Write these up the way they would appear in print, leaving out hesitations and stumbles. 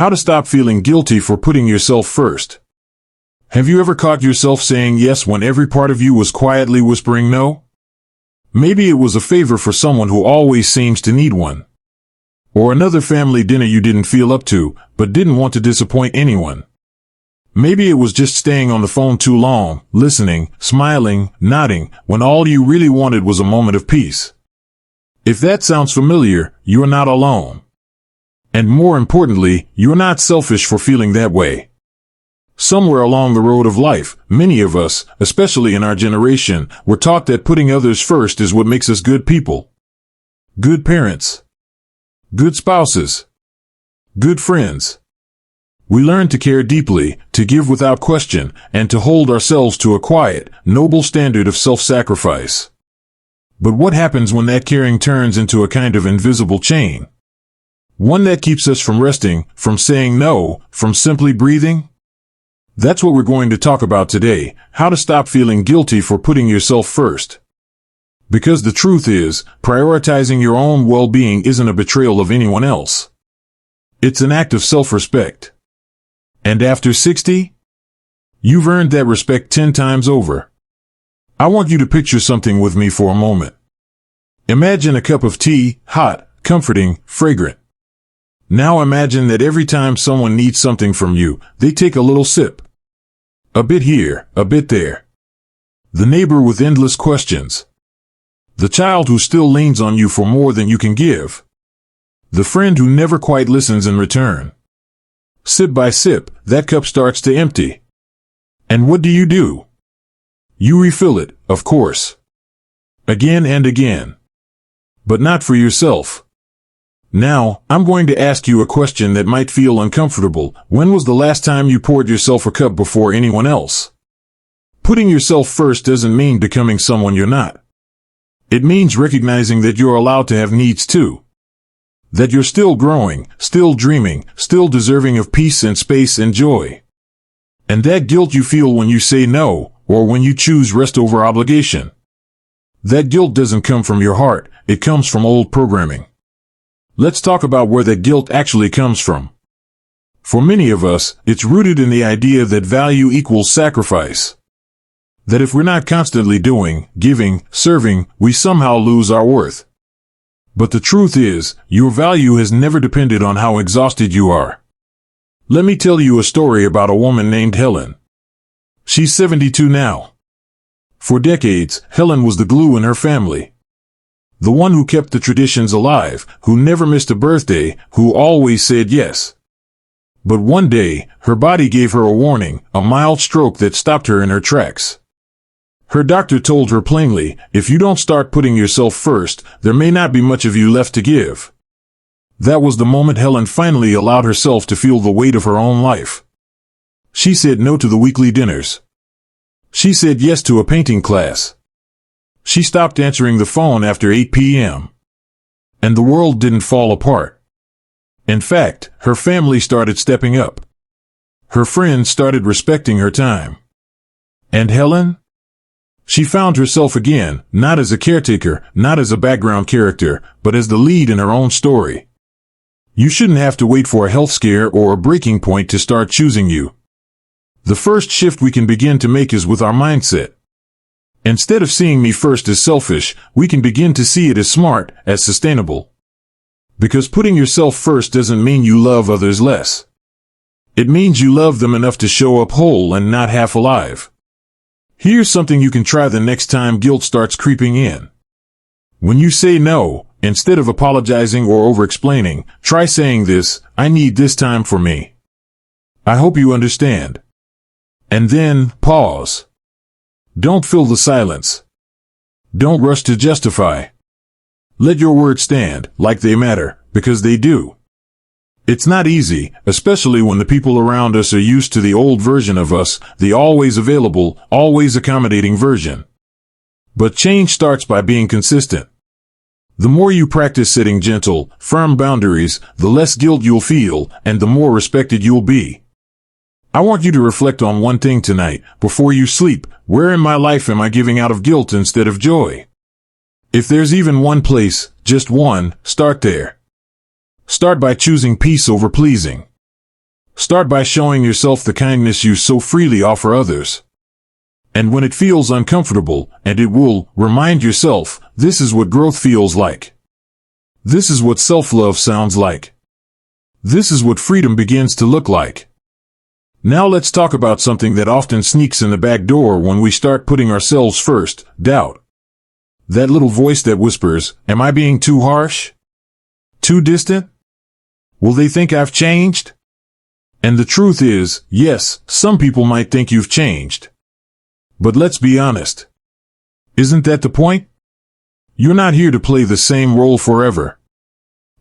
How to stop feeling guilty for putting yourself first. Have you ever caught yourself saying yes when every part of you was quietly whispering no? Maybe it was a favor for someone who always seems to need one. Or another family dinner you didn't feel up to, but didn't want to disappoint anyone. Maybe it was just staying on the phone too long, listening, smiling, nodding, when all you really wanted was a moment of peace. If that sounds familiar, you're not alone. And more importantly, you're not selfish for feeling that way. Somewhere along the road of life, many of us, especially in our generation, were taught that putting others first is what makes us good people. Good parents. Good spouses. Good friends. We learn to care deeply, to give without question, and to hold ourselves to a quiet, noble standard of self-sacrifice. But what happens when that caring turns into a kind of invisible chain? One that keeps us from resting, from saying no, from simply breathing? That's what we're going to talk about today, how to stop feeling guilty for putting yourself first. Because the truth is, prioritizing your own well-being isn't a betrayal of anyone else. It's an act of self-respect. And after 60? You've earned that respect 10 times over. I want you to picture something with me for a moment. Imagine a cup of tea, hot, comforting, fragrant. Now imagine that every time someone needs something from you, they take a little sip. A bit here, a bit there. The neighbor with endless questions. The child who still leans on you for more than you can give. The friend who never quite listens in return. Sip by sip, that cup starts to empty. And what do? You refill it, of course. Again and again. But not for yourself. Now, I'm going to ask you a question that might feel uncomfortable. When was the last time you poured yourself a cup before anyone else? Putting yourself first doesn't mean becoming someone you're not. It means recognizing that you're allowed to have needs too. That you're still growing, still dreaming, still deserving of peace and space and joy. And that guilt you feel when you say no, or when you choose rest over obligation. That guilt doesn't come from your heart, it comes from old programming. Let's talk about where that guilt actually comes from. For many of us, it's rooted in the idea that value equals sacrifice. That if we're not constantly doing, giving, serving, we somehow lose our worth. But the truth is, your value has never depended on how exhausted you are. Let me tell you a story about a woman named Helen. She's 72 now. For decades, Helen was the glue in her family. The one who kept the traditions alive, who never missed a birthday, who always said yes. But one day, her body gave her a warning, a mild stroke that stopped her in her tracks. Her doctor told her plainly, if you don't start putting yourself first, there may not be much of you left to give. That was the moment Helen finally allowed herself to feel the weight of her own life. She said no to the weekly dinners. She said yes to a painting class. She stopped answering the phone after 8 p.m. And the world didn't fall apart. In fact, her family started stepping up. Her friends started respecting her time. And Helen? She found herself again, not as a caretaker, not as a background character, but as the lead in her own story. You shouldn't have to wait for a health scare or a breaking point to start choosing you. The first shift we can begin to make is with our mindset. Instead of seeing me first as selfish, we can begin to see it as smart, as sustainable. Because putting yourself first doesn't mean you love others less. It means you love them enough to show up whole and not half alive. Here's something you can try the next time guilt starts creeping in. When you say no, instead of apologizing or over-explaining, try saying this, I need this time for me. I hope you understand. And then, pause. Don't fill the silence. Don't rush to justify. Let your words stand, like they matter, because they do. It's not easy, especially when the people around us are used to the old version of us, the always available, always accommodating version. But change starts by being consistent. The more you practice setting gentle, firm boundaries, the less guilt you'll feel, and the more respected you'll be. I want you to reflect on one thing tonight, before you sleep. Where in my life am I giving out of guilt instead of joy? If there's even one place, just one, start there. Start by choosing peace over pleasing. Start by showing yourself the kindness you so freely offer others. And when it feels uncomfortable, and it will, remind yourself, this is what growth feels like. This is what self-love sounds like. This is what freedom begins to look like. Now let's talk about something that often sneaks in the back door when we start putting ourselves first: doubt. That little voice that whispers, am I being too harsh? Too distant? Will they think I've changed? And the truth is, yes, some people might think you've changed. But let's be honest. Isn't that the point? You're not here to play the same role forever.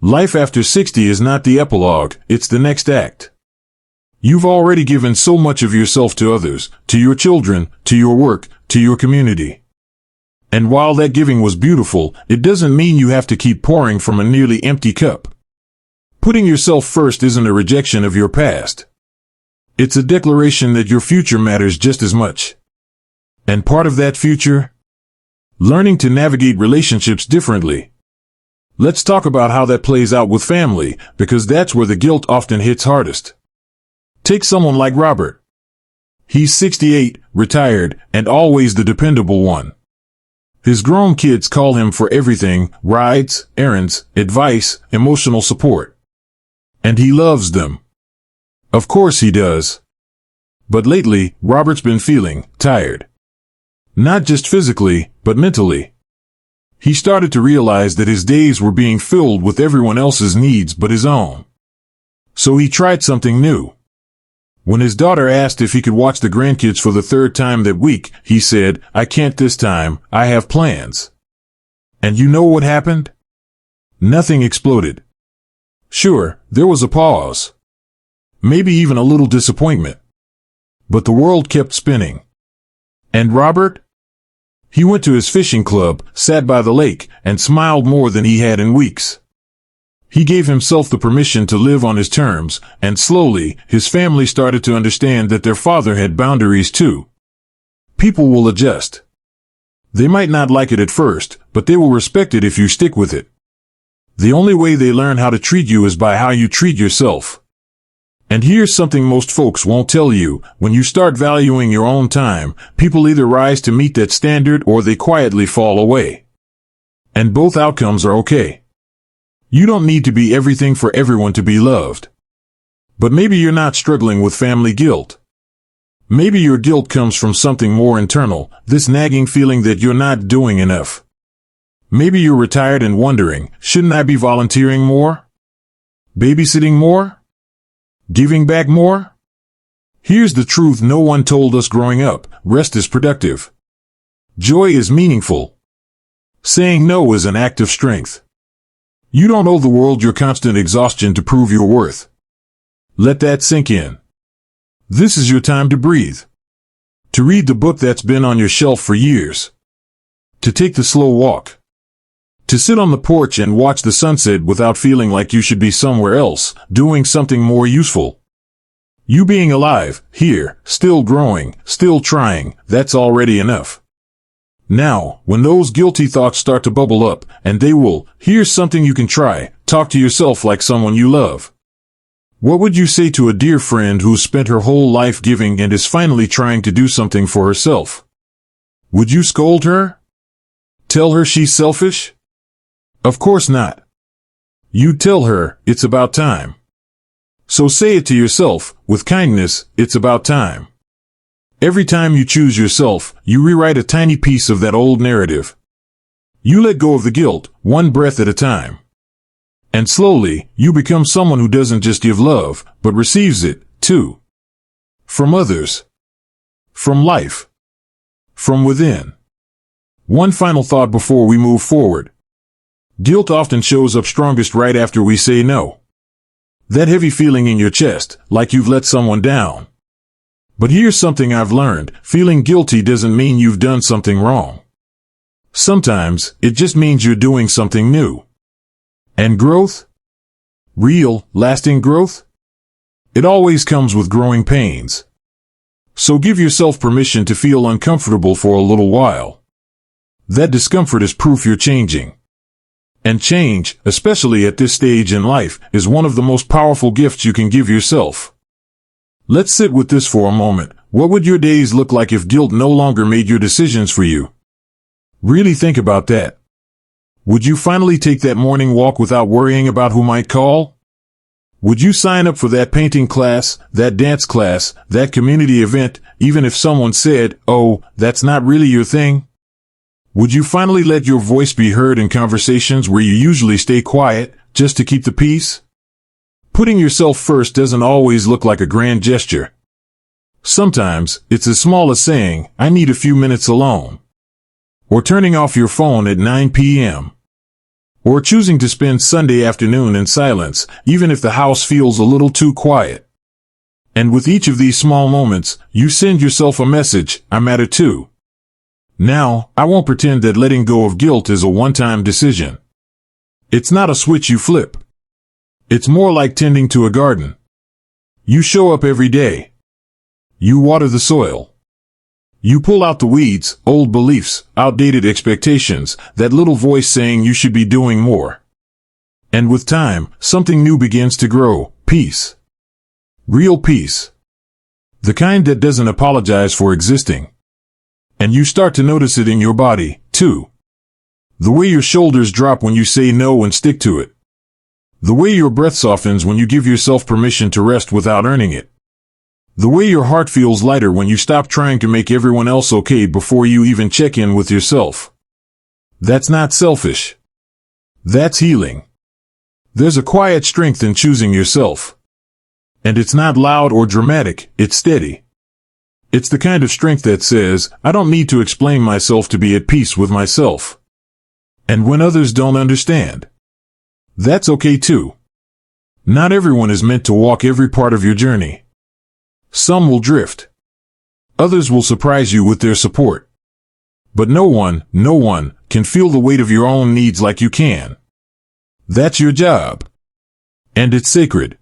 Life after 60 is not the epilogue, it's the next act. You've already given so much of yourself to others, to your children, to your work, to your community. And while that giving was beautiful, it doesn't mean you have to keep pouring from a nearly empty cup. Putting yourself first isn't a rejection of your past. It's a declaration that your future matters just as much. And part of that future? Learning to navigate relationships differently. Let's talk about how that plays out with family, because that's where the guilt often hits hardest. Take someone like Robert. He's 68, retired, and always the dependable one. His grown kids call him for everything: rides, errands, advice, emotional support. And he loves them. Of course he does. But lately, Robert's been feeling tired. Not just physically, but mentally. He started to realize that his days were being filled with everyone else's needs but his own. So he tried something new. When his daughter asked if he could watch the grandkids for the third time that week, he said, I can't this time, I have plans. And you know what happened? Nothing exploded. Sure, there was a pause. Maybe even a little disappointment. But the world kept spinning. And Robert? He went to his fishing club, sat by the lake, and smiled more than he had in weeks. He gave himself the permission to live on his terms, and slowly, his family started to understand that their father had boundaries too. People will adjust. They might not like it at first, but they will respect it if you stick with it. The only way they learn how to treat you is by how you treat yourself. And here's something most folks won't tell you: when you start valuing your own time, people either rise to meet that standard or they quietly fall away. And both outcomes are okay. You don't need to be everything for everyone to be loved. But maybe you're not struggling with family guilt. Maybe your guilt comes from something more internal, this nagging feeling that you're not doing enough. Maybe you're retired and wondering, shouldn't I be volunteering more? Babysitting more? Giving back more? Here's the truth no one told us growing up: rest is productive. Joy is meaningful. Saying no is an act of strength. You don't owe the world your constant exhaustion to prove your worth. Let that sink in. This is your time to breathe. To read the book that's been on your shelf for years. To take the slow walk. To sit on the porch and watch the sunset without feeling like you should be somewhere else, doing something more useful. You being alive, here, still growing, still trying, that's already enough. Now, when those guilty thoughts start to bubble up, and they will, here's something you can try: talk to yourself like someone you love. What would you say to a dear friend who's spent her whole life giving and is finally trying to do something for herself? Would you scold her? Tell her she's selfish? Of course not. You'd tell her, it's about time. So say it to yourself, with kindness, it's about time. Every time you choose yourself, you rewrite a tiny piece of that old narrative. You let go of the guilt, one breath at a time. And slowly, you become someone who doesn't just give love, but receives it, too. From others. From life. From within. One final thought before we move forward. Guilt often shows up strongest right after we say no. That heavy feeling in your chest, like you've let someone down. But here's something I've learned: feeling guilty doesn't mean you've done something wrong. Sometimes, it just means you're doing something new. And growth? Real, lasting growth? It always comes with growing pains. So give yourself permission to feel uncomfortable for a little while. That discomfort is proof you're changing. And change, especially at this stage in life, is one of the most powerful gifts you can give yourself. Let's sit with this for a moment. What would your days look like if guilt no longer made your decisions for you? Really think about that. Would you finally take that morning walk without worrying about who might call? Would you sign up for that painting class, that dance class, that community event, even if someone said, "Oh, that's not really your thing"? Would you finally let your voice be heard in conversations where you usually stay quiet, just to keep the peace? Putting yourself first doesn't always look like a grand gesture. Sometimes, it's as small as saying, "I need a few minutes alone." Or turning off your phone at 9 p.m. Or choosing to spend Sunday afternoon in silence, even if the house feels a little too quiet. And with each of these small moments, you send yourself a message, "I matter too." Now, I won't pretend that letting go of guilt is a one-time decision. It's not a switch you flip. It's more like tending to a garden. You show up every day. You water the soil. You pull out the weeds, old beliefs, outdated expectations, that little voice saying you should be doing more. And with time, something new begins to grow, peace. Real peace. The kind that doesn't apologize for existing. And you start to notice it in your body, too. The way your shoulders drop when you say no and stick to it. The way your breath softens when you give yourself permission to rest without earning it. The way your heart feels lighter when you stop trying to make everyone else okay before you even check in with yourself. That's not selfish. That's healing. There's a quiet strength in choosing yourself. And it's not loud or dramatic, it's steady. It's the kind of strength that says, "I don't need to explain myself to be at peace with myself." And when others don't understand, that's okay too. Not everyone is meant to walk every part of your journey. Some will drift. Others will surprise you with their support. But no one can feel the weight of your own needs like you can. That's your job. And it's sacred.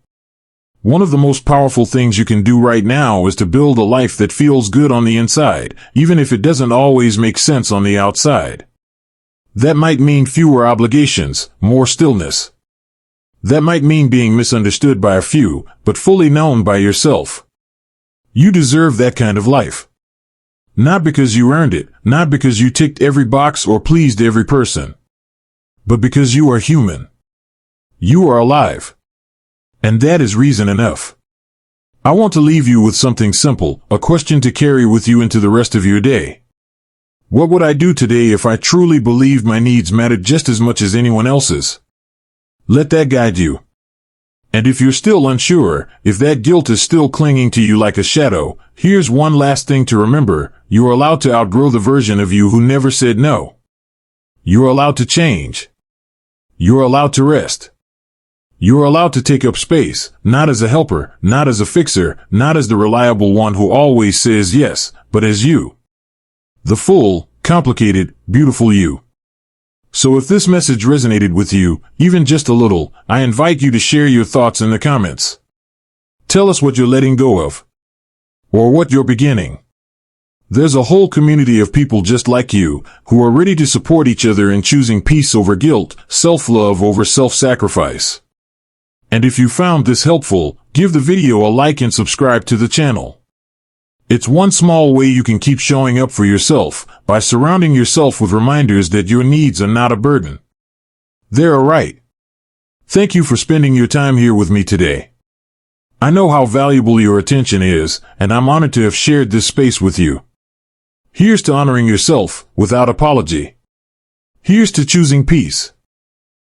One of the most powerful things you can do right now is to build a life that feels good on the inside, even if it doesn't always make sense on the outside. That might mean fewer obligations, more stillness. That might mean being misunderstood by a few, but fully known by yourself. You deserve that kind of life. Not because you earned it, not because you ticked every box or pleased every person, but because you are human. You are alive. And that is reason enough. I want to leave you with something simple, a question to carry with you into the rest of your day. What would I do today if I truly believed my needs mattered just as much as anyone else's? Let that guide you. And if you're still unsure, if that guilt is still clinging to you like a shadow, here's one last thing to remember: you're allowed to outgrow the version of you who never said no. You're allowed to change. You're allowed to rest. You're allowed to take up space, not as a helper, not as a fixer, not as the reliable one who always says yes, but as you. The full, complicated, beautiful you. So if this message resonated with you, even just a little, I invite you to share your thoughts in the comments. Tell us what you're letting go of. Or what you're beginning. There's a whole community of people just like you, who are ready to support each other in choosing peace over guilt, self-love over self-sacrifice. And if you found this helpful, give the video a like and subscribe to the channel. It's one small way you can keep showing up for yourself, by surrounding yourself with reminders that your needs are not a burden. They're a right. Thank you for spending your time here with me today. I know how valuable your attention is, and I'm honored to have shared this space with you. Here's to honoring yourself, without apology. Here's to choosing peace.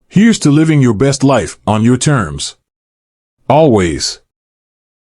Here's to living your best life, on your terms. Always.